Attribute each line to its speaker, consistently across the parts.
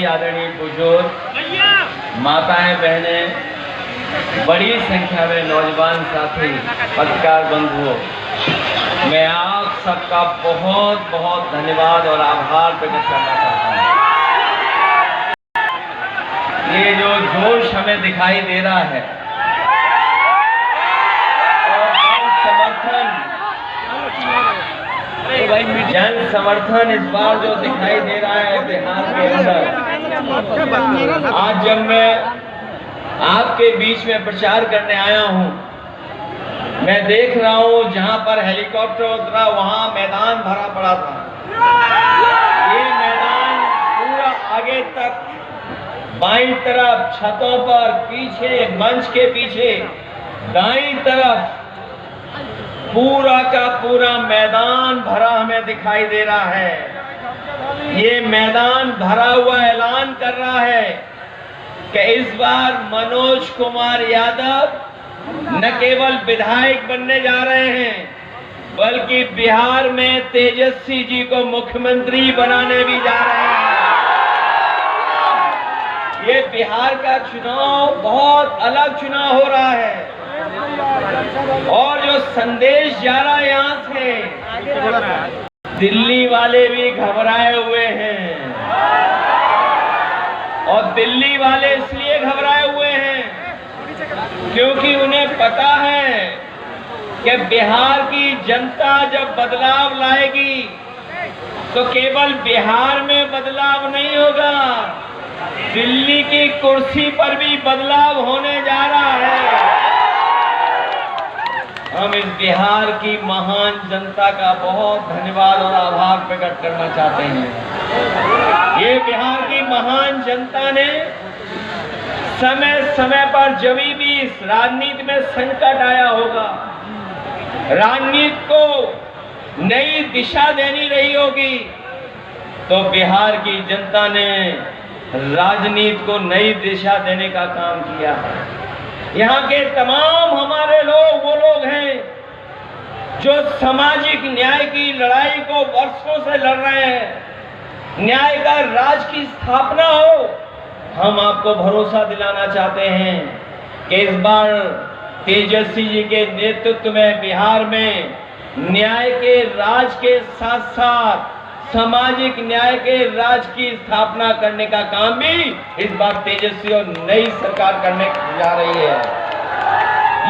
Speaker 1: आदरणीय बुजुर्ग, माताएं, बहनें, बड़ी संख्या में नौजवान साथी, पत्रकार बंधुओं, मैं आप सबका बहुत बहुत धन्यवाद और आभार प्रकट करना चाहता हूँ। ये जो जोश हमें दिखाई दे रहा है और जन समर्थन इस बार जो दिखाई दे रहा है बिहार के अंदर, आज जब मैं आपके बीच में प्रचार करने आया हूं, मैं देख रहा हूं जहां पर हेलीकॉप्टर उतरा वहां मैदान भरा पड़ा था। ये मैदान पूरा आगे तक, बाईं तरफ छतों पर, पीछे मंच के पीछे, दाईं तरफ पूरा का पूरा मैदान भरा हमें दिखाई दे रहा है। ये मैदान भरा हुआ ऐलान कर रहा है कि इस बार मनोज कुमार यादव न केवल विधायक बनने जा रहे हैं, बल्कि बिहार में तेजस्वी जी को मुख्यमंत्री बनाने भी जा रहे हैं। ये बिहार का चुनाव बहुत अलग चुनाव हो रहा है और जो संदेश जा रहा है यहां से, दिल्ली वाले भी घबराए हुए हैं। और दिल्ली वाले इसलिए घबराए हुए हैं क्योंकि उन्हें पता है कि बिहार की जनता जब बदलाव लाएगी तो केवल बिहार में बदलाव नहीं होगा, दिल्ली की कुर्सी पर भी बदलाव होने जा रहा है। हम इस बिहार की महान जनता का बहुत धन्यवाद और आभार प्रकट करना चाहते हैं। ये बिहार की महान जनता ने समय समय पर जब भी इस राजनीति में संकट आया होगा, राजनीति को नई दिशा देनी रही होगी, तो बिहार की जनता ने राजनीति को नई दिशा देने का काम किया है। यहाँ के तमाम हमारे लोग वो लोग हैं जो सामाजिक न्याय की लड़ाई को वर्षों से लड़ रहे हैं। न्याय का राज की स्थापना हो। हम आपको भरोसा दिलाना चाहते हैं कि इस बार तेजस्वी जी के नेतृत्व में बिहार में न्याय के राज के साथ साथ सामाजिक न्याय के राज की स्थापना करने का काम भी इस बार तेजस्वी और नई सरकार करने जा रही है।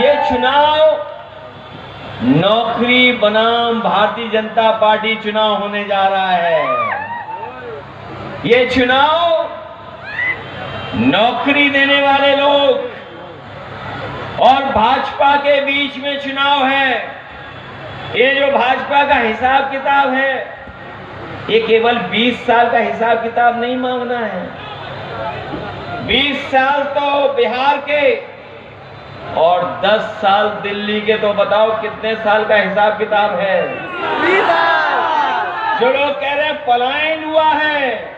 Speaker 1: ये चुनाव नौकरी बनाम भारतीय जनता पार्टी चुनाव होने जा रहा है। ये चुनाव नौकरी देने वाले लोग और भाजपा के बीच में चुनाव है। ये जो भाजपा का हिसाब किताब है, ये केवल 20 साल का हिसाब किताब नहीं मांगना है। 20 साल तो बिहार के और 10 साल दिल्ली के, तो बताओ कितने साल का हिसाब किताब है? 20 साल। जो लोग कह रहे हैं पलायन हुआ है,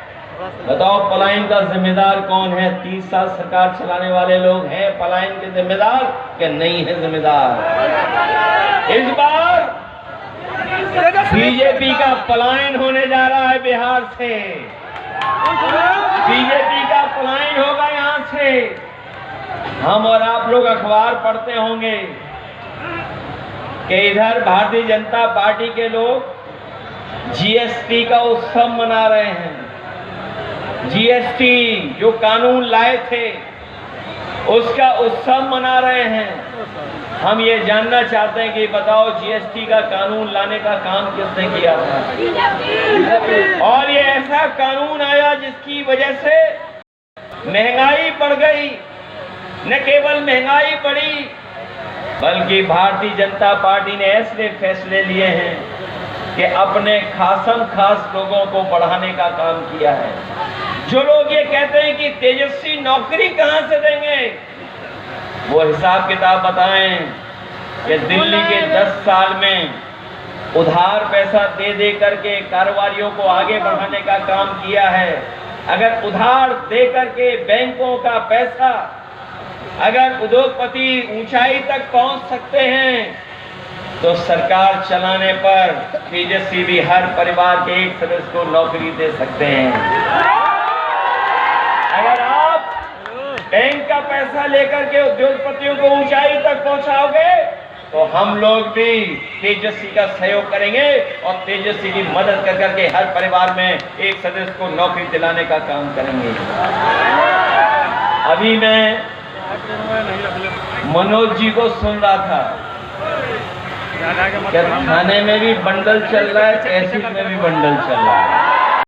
Speaker 1: बताओ पलायन का जिम्मेदार कौन है? 30 साल सरकार चलाने वाले लोग हैं पलायन के जिम्मेदार कि नहीं है जिम्मेदार? इस बार बीजेपी का पलायन होने जा रहा है बिहार से। बीजेपी का पलायन होगा यहां से। हम और आप लोग अखबार पढ़ते होंगे कि इधर भारतीय जनता पार्टी के लोग जीएसटी का उत्सव मना रहे हैं। जीएसटी जो कानून लाए थे उसका उत्सव मना रहे हैं। हम ये जानना चाहते हैं कि बताओ जीएसटी का कानून लाने का काम किसने किया था? और ये ऐसा कानून आया जिसकी वजह से महंगाई बढ़ गई। न केवल महंगाई बढ़ी, बल्कि भारतीय जनता पार्टी ने ऐसे फैसले लिए हैं कि अपने खासम खास लोगों को बढ़ाने का काम किया है। जो लोग ये कहते हैं कि तेजस्वी नौकरी कहां से देंगे, वो हिसाब किताब बताएं कि दिल्ली के 10 साल में उधार पैसा दे दे करके कारोबारियों को आगे बढ़ाने का काम किया है। अगर उधार दे करके बैंकों का पैसा, अगर उद्योगपति ऊंचाई तक पहुंच सकते हैं, तो सरकार चलाने पर तेजस्वी भी हर परिवार के एक सदस्य को नौकरी दे सकते हैं। अगर आप बैंक का पैसा लेकर के उद्योगपतियों को ऊंचाई तक पहुंचाओगे तो हम लोग भी तेजस्वी का सहयोग करेंगे और तेजस्वी की मदद कर करके हर परिवार में एक सदस्य को नौकरी दिलाने का काम करेंगे। अभी मैं मनोज जी को सुन रहा था कि थाने में भी बंडल चल रहा है, तहसील में भी बंडल चल रहा है।